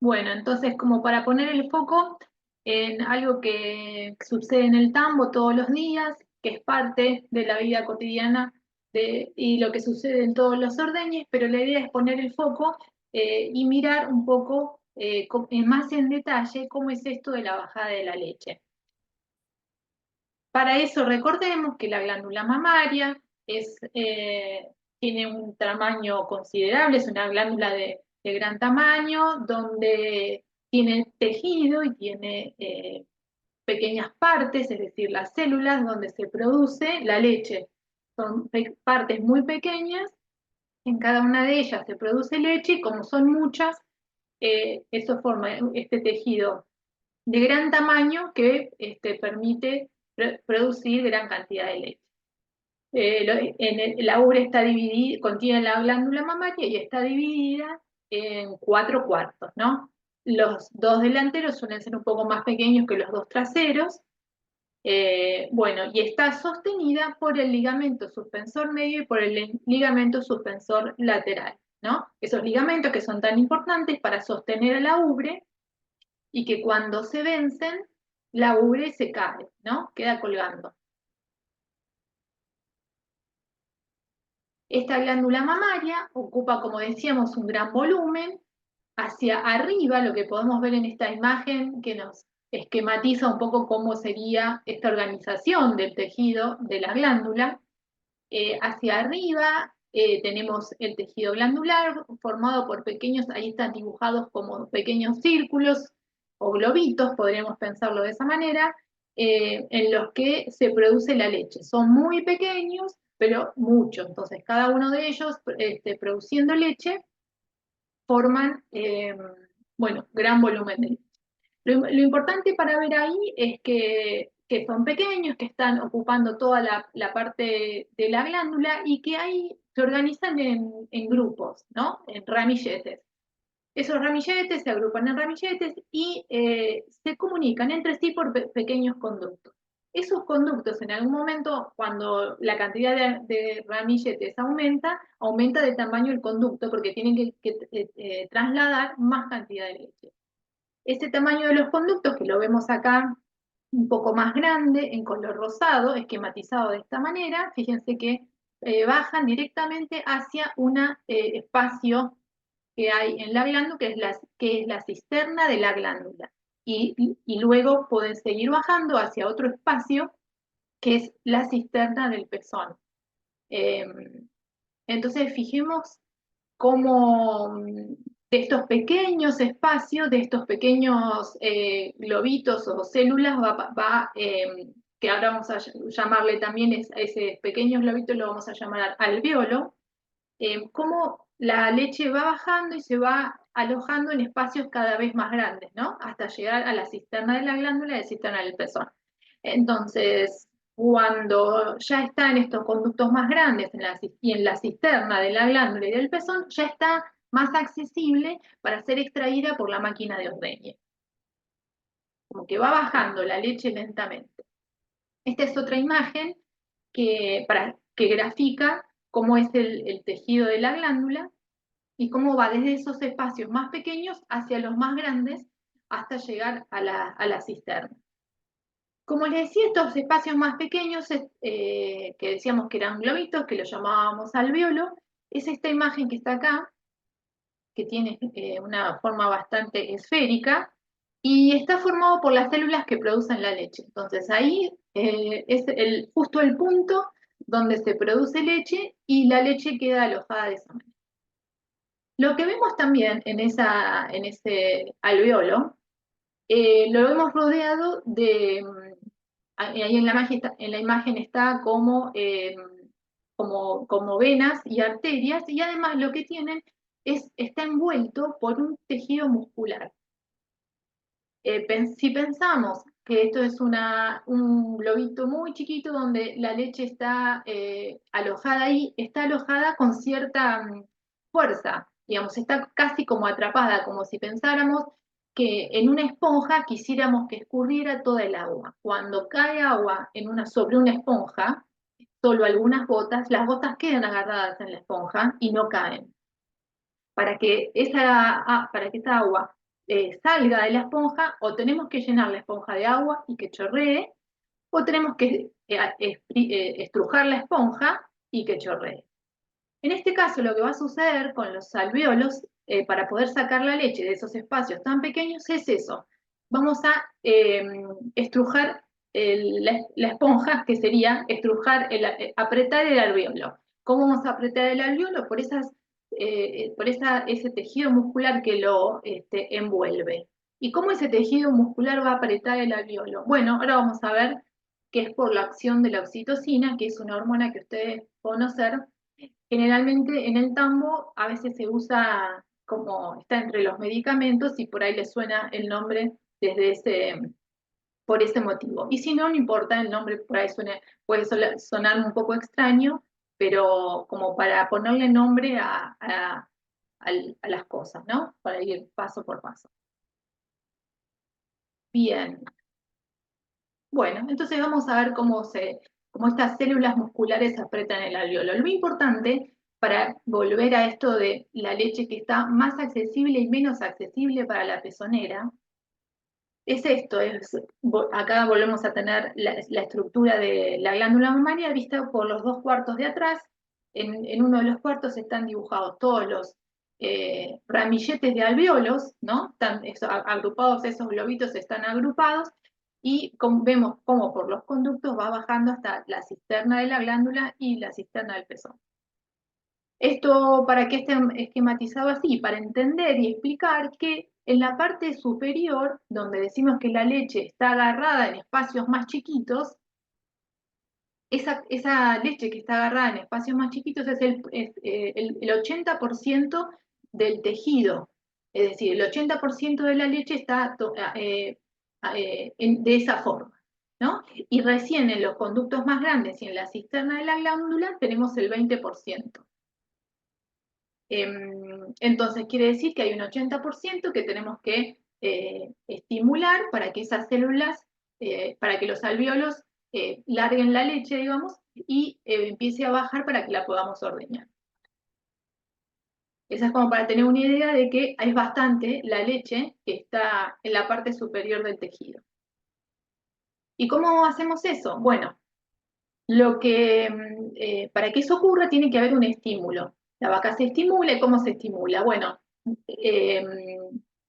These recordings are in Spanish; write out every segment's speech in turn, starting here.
Bueno, entonces como para poner el foco en algo que sucede en el tambo todos los días, que es parte de la vida cotidiana y lo que sucede en todos los ordeñes, pero la idea es poner el foco y mirar un poco más en detalle cómo es esto de la bajada de la leche. Para eso recordemos que la glándula mamaria tiene un tamaño considerable, es una glándula de gran tamaño, donde tiene tejido y tiene pequeñas partes, es decir, las células donde se produce la leche. Son partes muy pequeñas, en cada una de ellas se produce leche y como son muchas, eso forma este tejido de gran tamaño que permite producir gran cantidad de leche. La ubre está dividida, contiene la glándula mamaria y está dividida en cuatro cuartos, ¿no? Los dos delanteros suelen ser un poco más pequeños que los dos traseros. Bueno, y está sostenida por el ligamento suspensor medio y por el ligamento suspensor lateral, ¿no? Esos ligamentos que son tan importantes para sostener a la ubre y que cuando se vencen, la ubre se cae, ¿no? Queda colgando. Esta glándula mamaria ocupa, como decíamos, un gran volumen. Hacia arriba, lo que podemos ver en esta imagen que nos esquematiza un poco cómo sería esta organización del tejido de la glándula. Hacia arriba tenemos el tejido glandular formado por pequeños, ahí están dibujados como pequeños círculos o globitos, podríamos pensarlo de esa manera, en los que se produce la leche. Son muy pequeños, pero muchos. Entonces, cada uno de ellos, produciendo leche, forman, bueno, gran volumen de leche. Lo importante para ver ahí es que son pequeños, que están ocupando toda la parte de la glándula y que ahí se organizan en grupos, ¿no? En ramilletes. Esos ramilletes se agrupan en ramilletes y se comunican entre sí por pequeños conductos. Esos conductos en algún momento, cuando la cantidad de ramilletes aumenta, aumenta de tamaño el conducto porque tienen que trasladar más cantidad de leche. Ese tamaño de los conductos, que lo vemos acá un poco más grande, en color rosado, esquematizado de esta manera, fíjense que bajan directamente hacia un espacio que hay en la glándula, que es la cisterna de la glándula. Y luego pueden seguir bajando hacia otro espacio, que es la cisterna del pezón. Eh, entonces, fijemos cómo de estos pequeños espacios, de estos pequeños globitos o células, que ahora vamos a llamarle también a ese pequeño globito, lo vamos a llamar alveolo, cómo la leche va bajando y se va alojando en espacios cada vez más grandes, ¿no? Hasta llegar a la cisterna de la glándula y la cisterna del pezón. Entonces, cuando ya está en estos conductos más grandes y en la cisterna de la glándula y del pezón, ya está más accesible para ser extraída por la máquina de ordeñe. Como que va bajando la leche lentamente. Esta es otra imagen que grafica cómo es el tejido de la glándula y cómo va desde esos espacios más pequeños hacia los más grandes hasta llegar a la cisterna. Como les decía, estos espacios más pequeños, que decíamos que eran globitos, que los llamábamos alveolo, es esta imagen que está acá, que tiene una forma bastante esférica, y está formado por las células que producen la leche. Entonces ahí es justo el punto donde se produce leche y la leche queda alojada de esa manera. Lo que vemos también en ese alveolo, lo vemos rodeado ahí en la imagen está como venas y arterias, y además lo que tienen está envuelto por un tejido muscular. Si pensamos que esto es un globito muy chiquito donde la leche está alojada ahí, está alojada con cierta fuerza, digamos, está casi como atrapada, como si pensáramos que en una esponja quisiéramos que escurriera toda el agua. Cuando cae agua sobre una esponja, solo algunas gotas, las gotas quedan agarradas en la esponja y no caen. Para que esa agua salga de la esponja, o tenemos que llenar la esponja de agua y que chorree, o tenemos que estrujar la esponja y que chorree. En este caso, lo que va a suceder con los alvéolos, para poder sacar la leche de esos espacios tan pequeños, es eso. Vamos a estrujar la esponja, que sería apretar el alvéolo. ¿Cómo vamos a apretar el alvéolo? Ese tejido muscular que lo envuelve. ¿Y cómo ese tejido muscular va a apretar el alvéolo? Bueno, ahora vamos a ver que es por la acción de la oxitocina, que es una hormona que ustedes conocen. Generalmente en el tambo a veces se usa como está entre los medicamentos y por ahí les suena el nombre por ese motivo. Y si no, no importa, el nombre por ahí puede sonar un poco extraño, pero como para ponerle nombre a las cosas, ¿no? Para ir paso por paso. Bien, bueno, entonces vamos a ver cómo estas células musculares apretan el alveolo. Lo importante para volver a esto de la leche que está más accesible y menos accesible para la pezonera, es esto, acá volvemos a tener la estructura de la glándula mamaria vista por los dos cuartos de atrás. En uno de los cuartos están dibujados todos los ramilletes de alvéolos, ¿no? Están agrupados, esos globitos están agrupados, y vemos cómo por los conductos va bajando hasta la cisterna de la glándula y la cisterna del pezón. Esto, ¿para qué está esquematizado así? Para entender y explicar que en la parte superior, donde decimos que la leche está agarrada en espacios más chiquitos, esa leche que está agarrada en espacios más chiquitos es el 80% del tejido. Es decir, el 80% de la leche está de esa forma, ¿no? Y recién en los conductos más grandes y en la cisterna de la glándula tenemos el 20%. Entonces quiere decir que hay un 80% que tenemos que estimular para que esas células, para que los alvéolos larguen la leche, digamos, y empiece a bajar para que la podamos ordeñar. Esa es como para tener una idea de que es bastante la leche que está en la parte superior del tejido. ¿Y cómo hacemos eso? Bueno, para que eso ocurra tiene que haber un estímulo. La vaca se estimula. ¿Y cómo se estimula? Bueno, eh,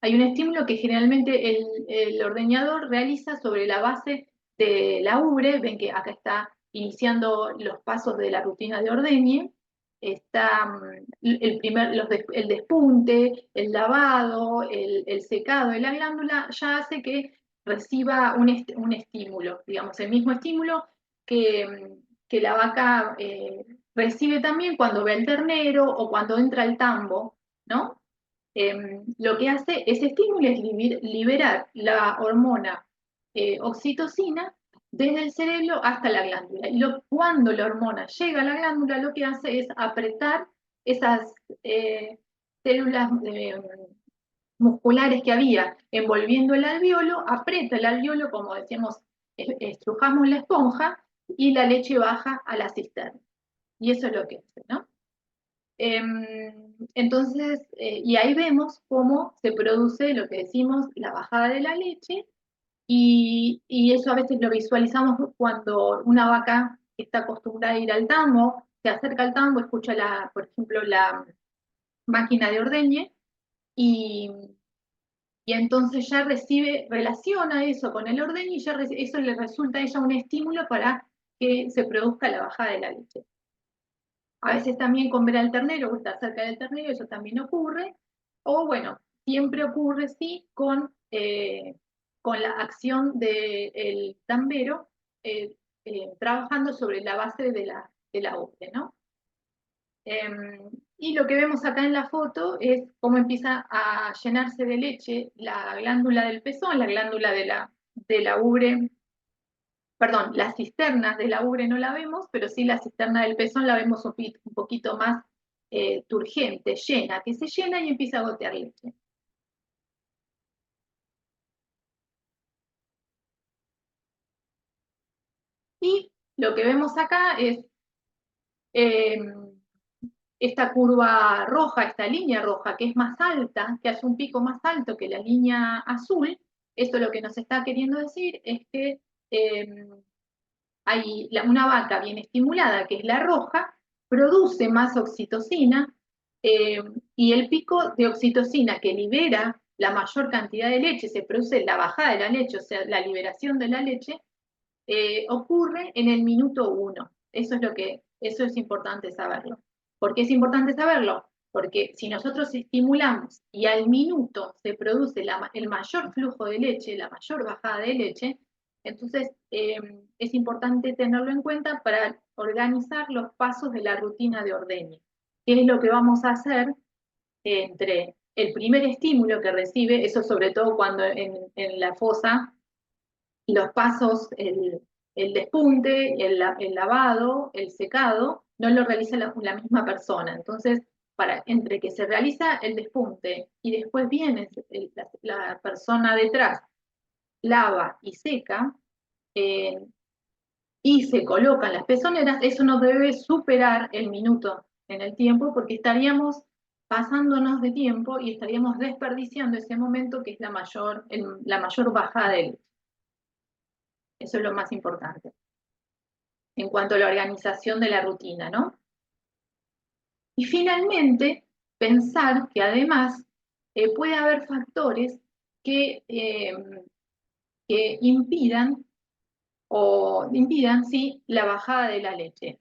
hay un estímulo que generalmente el ordeñador realiza sobre la base de la ubre. Ven que acá está iniciando los pasos de la rutina de ordeñe. Está el despunte, el lavado, el secado de la glándula, ya hace que reciba un estímulo, digamos, el mismo estímulo que la vaca recibe también cuando ve al ternero o cuando entra al tambo, ¿no? Lo que hace ese estímulo es liberar la hormona oxitocina desde el cerebro hasta la glándula. Y cuando la hormona llega a la glándula, lo que hace es apretar esas células musculares que había envolviendo el alvéolo, aprieta el alvéolo, como decíamos, estrujamos la esponja y la leche baja a la cisterna. Y eso es lo que hace, ¿no? Entonces, y ahí vemos cómo se produce lo que decimos, la bajada de la leche, y eso a veces lo visualizamos cuando una vaca está acostumbrada a ir al tambo, se acerca al tambo, escucha, por ejemplo, la máquina de ordeñe, y, y entonces ya relaciona eso con el ordeño, y ya eso le resulta a ella un estímulo para que se produzca la bajada de la leche. A veces también con ver al ternero o estar cerca del ternero, eso también ocurre. O bueno, siempre ocurre, sí, con la acción del tambero trabajando sobre la base de la ubre, ¿no? Y lo que vemos acá en la foto es cómo empieza a llenarse de leche la glándula del pezón, la glándula de la ubre. Perdón, las cisternas de la ubre no la vemos, pero sí la cisterna del pezón la vemos un poquito más turgente, llena, que se llena y empieza a gotear leche. Y lo que vemos acá es, eh, esta curva roja, esta línea roja que es más alta, que hace un pico más alto que la línea azul, esto lo que nos está queriendo decir es que hay una vaca bien estimulada, que es la roja, produce más oxitocina y el pico de oxitocina que libera la mayor cantidad de leche, se produce la bajada de la leche, o sea, la liberación de la leche, ocurre en el minuto 1. Eso es importante saberlo. ¿Por qué es importante saberlo? Porque si nosotros estimulamos y al minuto se produce el mayor flujo de leche, la mayor bajada de leche, entonces es importante tenerlo en cuenta para organizar los pasos de la rutina de ordeño. ¿Qué es lo que vamos a hacer entre el primer estímulo que recibe, eso sobre todo cuando en la fosa los pasos, el despunte, el lavado, el secado, no lo realiza la misma persona. Entonces, entre que se realiza el despunte y después viene la persona detrás, lava y seca, eh, y se colocan las pezoneras, eso no debe superar el minuto en el tiempo porque estaríamos pasándonos de tiempo y estaríamos desperdiciando ese momento que es la mayor bajada de luz. Eso es lo más importante en cuanto a la organización de la rutina, ¿no? Y finalmente, pensar que además puede haber factores que, que impidan sí, la bajada de la leche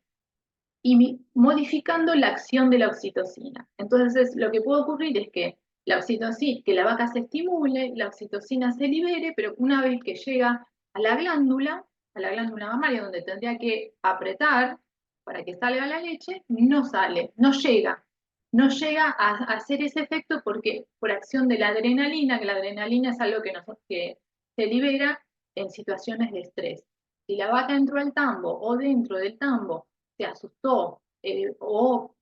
y modificando la acción de la oxitocina. Entonces, lo que puede ocurrir es que que la vaca se estimule, la oxitocina se libere, pero una vez que llega a la glándula mamaria, donde tendría que apretar para que salga la leche, no sale, no llega a hacer ese efecto porque por acción de la adrenalina, que la adrenalina es algo que se libera en situaciones de estrés. Si la vaca entró al tambo o dentro del tambo se asustó o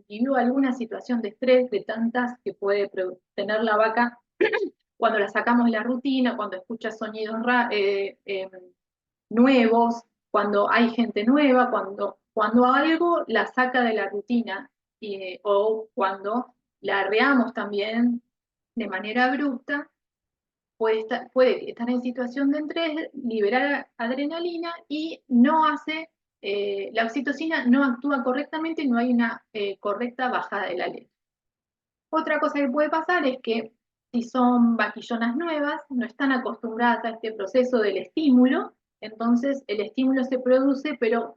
vivió alguna situación de estrés de tantas que puede tener la vaca cuando la sacamos de la rutina, cuando escucha sonidos nuevos, cuando hay gente nueva, cuando algo la saca de la rutina o cuando la arreamos también de manera abrupta, puede estar en situación de estrés, liberar adrenalina y no hace, la oxitocina no actúa correctamente y no hay una correcta bajada de la leche. Otra cosa que puede pasar es que si son vaquillonas nuevas, no están acostumbradas a este proceso del estímulo, entonces el estímulo se produce, pero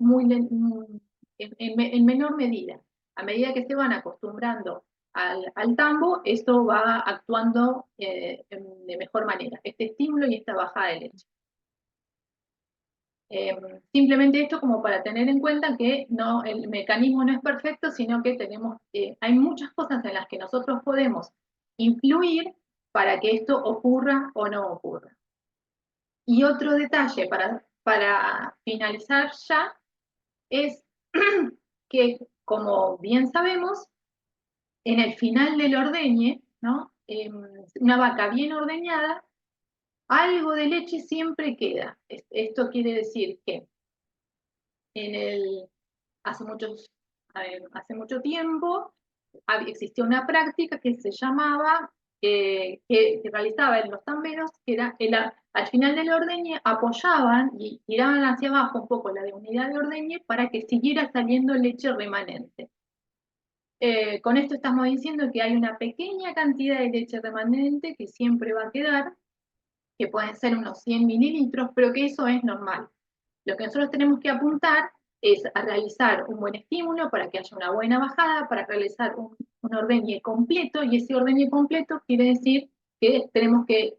en menor medida. A medida que se van acostumbrando al tambo, esto va actuando de mejor manera, este estímulo y esta bajada de leche. Simplemente esto como para tener en cuenta que no, el mecanismo no es perfecto, sino que hay muchas cosas en las que nosotros podemos influir para que esto ocurra o no ocurra. Y otro detalle para finalizar ya es que, como bien sabemos, en el final del ordeñe, ¿no? Una vaca bien ordeñada, algo de leche siempre queda. Esto quiere decir que en el, hace mucho tiempo existía una práctica que se llamaba, que realizaba en los tamberos, que era al final del ordeñe apoyaban y tiraban hacia abajo un poco la unidad de ordeñe para que siguiera saliendo leche remanente. Con esto estamos diciendo que hay una pequeña cantidad de leche remanente que siempre va a quedar, que pueden ser unos 100 mililitros, pero que eso es normal. Lo que nosotros tenemos que apuntar es a realizar un buen estímulo para que haya una buena bajada, para realizar un ordeñe completo, y ese ordeñe completo quiere decir que tenemos que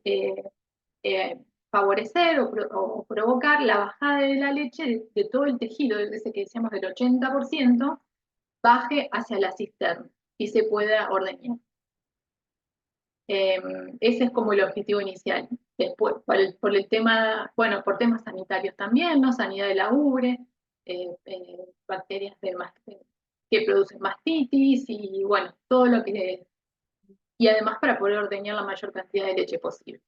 favorecer o provocar la bajada de la leche de todo el tejido, ese que decíamos del 80%, baje hacia la cisterna y se pueda ordeñar. Ese es como el objetivo inicial. Después, por el tema, bueno, por temas sanitarios también, ¿no? Sanidad de la ubre, bacterias que producen mastitis y bueno, todo lo que... Y además para poder ordeñar la mayor cantidad de leche posible.